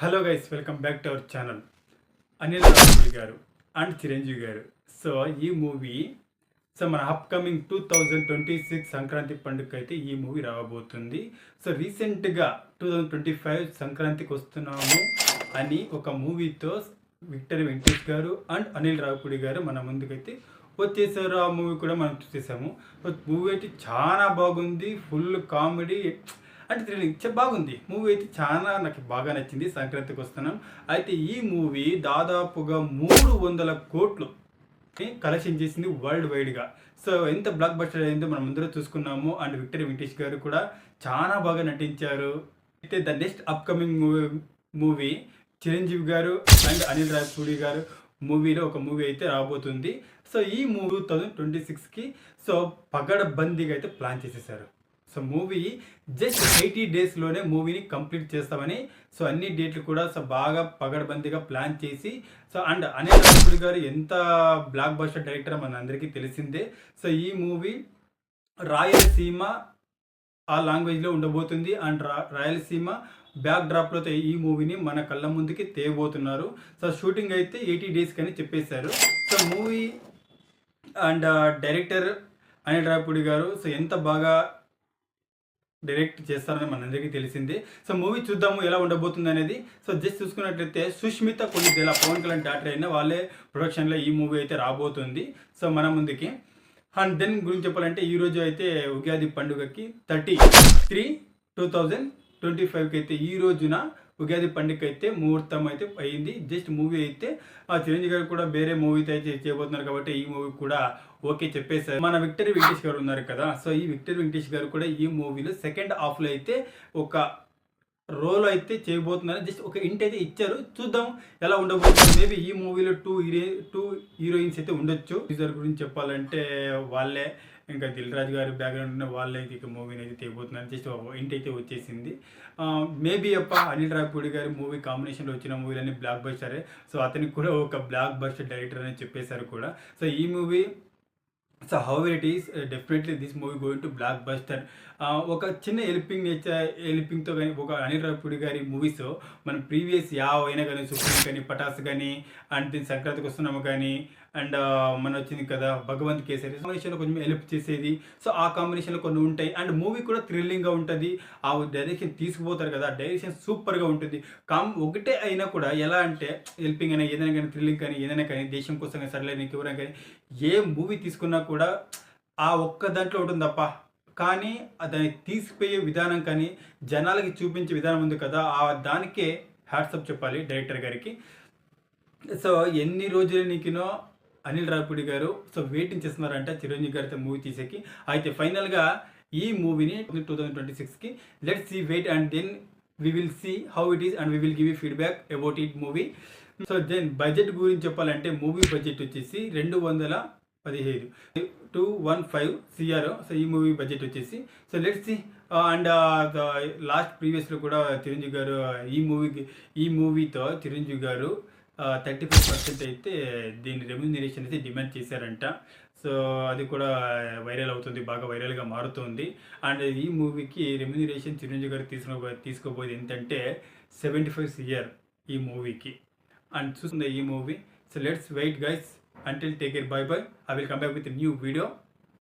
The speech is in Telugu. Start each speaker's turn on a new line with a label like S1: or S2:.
S1: Hello guys, welcome back to our channel. Anil Ravipudi గారు అండ్ చిరంజీవి గారు. సో ఈ మూవీ మన అప్కమింగ్ 2026 సంక్రాంతి పండుగ అయితే ఈ మూవీ రాబోతుంది. సో రీసెంట్గా 2025 సంక్రాంతికి వస్తున్నాము అని ఒక మూవీతో విక్టర్ వెంకటేష్ గారు అండ్ అనిల్ రావిపూడి గారు మన ముందుకైతే వచ్చేసారు. ఆ మూవీ కూడా మనం చూసేసాము. మూవీ అయితే చాలా బాగుంది, ఫుల్ కామెడీ అంటే థ్రిల్లింగ్ బాగుంది. మూవీ అయితే చాలా నాకు బాగా నచ్చింది. సంక్రాంతికి వస్తున్నాం. అయితే ఈ మూవీ దాదాపుగా 300 కోట్లు కలెక్షన్ చేసింది వరల్డ్ వైడ్గా. సో ఎంత బ్లాక్ బస్టర్ అయిందో మనం అందరూ చూసుకున్నాము. అండ్ విక్టర్ వెంకటేష్ గారు కూడా చాలా బాగా నటించారు. అయితే the next upcoming movie Chiranjeevi గారు అండ్ అనిల్ రావిపూడి గారు మూవీలో ఒక మూవీ అయితే రాబోతుంది. సో ఈ మూవీ 2026కి పగడబందీగా అయితే ప్లాన్ చేసేసారు. సో మూవీ జస్ట్ 80 డేస్లోనే మూవీని కంప్లీట్ చేస్తామని అన్ని డేట్లు కూడా బాగా పగడబందీగా ప్లాన్ చేసి అండ్ అనిల్ రావిపూడి గారు ఎంత బ్లాక్ బస్టర్ డైరెక్టర్ మన అందరికీ తెలిసిందే. సో ఈ మూవీ రాయలసీమ ఆ లాంగ్వేజ్లో ఉండబోతుంది. అండ్ రాయలసీమ బ్యాక్ డ్రాప్లో ఈ మూవీని మన కళ్ళ ముందుకి తేయబోతున్నారు. సో షూటింగ్ అయితే 80 డేస్ కానీ చెప్పేశారు. So movie and director Anil Ravipudi గారు ఎంత బాగా డైరెక్ట్ చేస్తారని మనందరికీ తెలిసిందే. సో మూవీ చూద్దాము ఎలా ఉండబోతుంది అనేది. సో జస్ట్ చూసుకున్నట్లయితే సుష్మిత కొన్నిదేలా పవన్ కళ్యాణ్ డాక్టర్ అయినా వాళ్ళే ప్రొడక్షన్లో ఈ మూవీ అయితే రాబోతుంది. సో మన ముందుకి అండ్ దెన్ గురించి చెప్పాలంటే ఈరోజు అయితే ఉగాది పండుగకి 30/3/2025కి అయితే ఈ రోజున ఉగాది పండుగ అయితే ముహూర్తం అయితే అయింది. జస్ట్ మూవీ అయితే చిరంజీవి గారు కూడా వేరే మూవీ అయితే చేయబోతున్నారు కాబట్టి ఈ మూవీ కూడా ఓకే చెప్పేశారు. మన విక్టర్ వెంకటేష్ గారు ఉన్నారు కదా. సో ఈ విక్టర్ వెంకటేష్ గారు కూడా ఈ మూవీలో సెకండ్ హాఫ్లో అయితే ఒక రోల్ అయితే చేయబోతున్నారు. జస్ట్ ఒక ఇంట్ అయితే ఇచ్చారు. చూద్దాం ఎలా ఉండబోతుంది. మేబీ ఈ మూవీలో టూ హీరోయిన్స్ అయితే ఉండొచ్చు. టీజర్ గురించి చెప్పాలంటే వాళ్ళే ఇంకా దిల్ రాజు గారి బ్యాక్గ్రౌండ్ ఉన్న వాళ్ళే ఇక మూవీని అయితే తీయబోతున్నారు. జస్ట్ ఇంటి అయితే వచ్చేసింది. మేబీ అనిల్ రావిపూడి గారి మూవీ కాంబినేషన్లో వచ్చిన మూవీలన్నీ బ్లాక్ బస్టరే. సో అతనికి కూడా ఒక బ్లాక్ బస్టర్ డైరెక్టర్ అని చెప్పేశారు కూడా. సో ఈ movie how it is definitely this movie going to block buster. ఒక చిన్న హెల్పింగ్తో కానీ ఒక అనిల్ రావిపూడి గారి మూవీస్ మనం ప్రీవియస్ అయినా కానీ సుప్రీం కానీ పటాస్ కానీ అండ్ దీని సంక్రాంతికి వస్తున్నాము కానీ అండ్ మన వచ్చింది కదా భగవంత్ కేసరి కాంబినేషన్లో కొంచెం హెల్ప్ చేసేది. సో ఆ కాంబినేషన్లో కొన్ని ఉంటాయి. అండ్ మూవీ కూడా థ్రిల్లింగ్గా ఉంటుంది. ఆ డైరెక్షన్ తీసుకుపోతారు కదా, డైరెక్షన్ సూపర్గా ఉంటుంది. ఒకటే అయినా కూడా ఎలా అంటే హెల్పింగ్ అయినా ఏదైనా కానీ థ్రిల్లింగ్ కానీ ఏదైనా కానీ దేశం కోసం కానీ సరళైన ఎవరైనా కానీ ఏ మూవీ తీసుకున్నా కూడా ఆ ఒక్క దాంట్లో ఉంటుంది తప్ప కానీ దాన్ని తీసుకుపోయే విధానం కానీ జనాలకి చూపించే విధానం ఉంది కదా, ఆ దానికే హ్యాట్సప్ చెప్పాలి డైరెక్టర్ గారికి. సో ఎన్ని రోజులు నీకునో అనిల్ రావిపూడి గారు వెయిటింగ్ చేస్తున్నారంట చిరంజీవి గారితో మూవీ తీసేకి. అయితే ఫైనల్గా ఈ మూవీని 2026కి let's see wait and then we will see how it is and we will give you feedback about it movie. So then budget గురించి చెప్పాలంటే మూవీ బడ్జెట్ వచ్చేసి 215 CR. సో ఈ మూవీ బడ్జెట్ వచ్చేసి లెట్స్ సీ. అండ్ లాస్ట్ ప్రీవియస్లో కూడా చిరంజీవి గారు ఈ మూవీతో చిరంజీవి గారు 35% అయితే దీని రెమ్యూనరేషన్ అయితే డిమాండ్ చేశారంట. సో అది కూడా వైరల్ అవుతుంది, బాగా వైరల్గా మారుతుంది. అండ్ ఈ మూవీకి రెమ్యూనరేషన్ చిరంజీవి గారు తీసుకోబోయేది ఏంటంటే 75 CR ఈ మూవీకి. అండ్ చూస్తుంది ఈ movie. So let's wait guys. Until take care, bye bye. I will come back with a new video.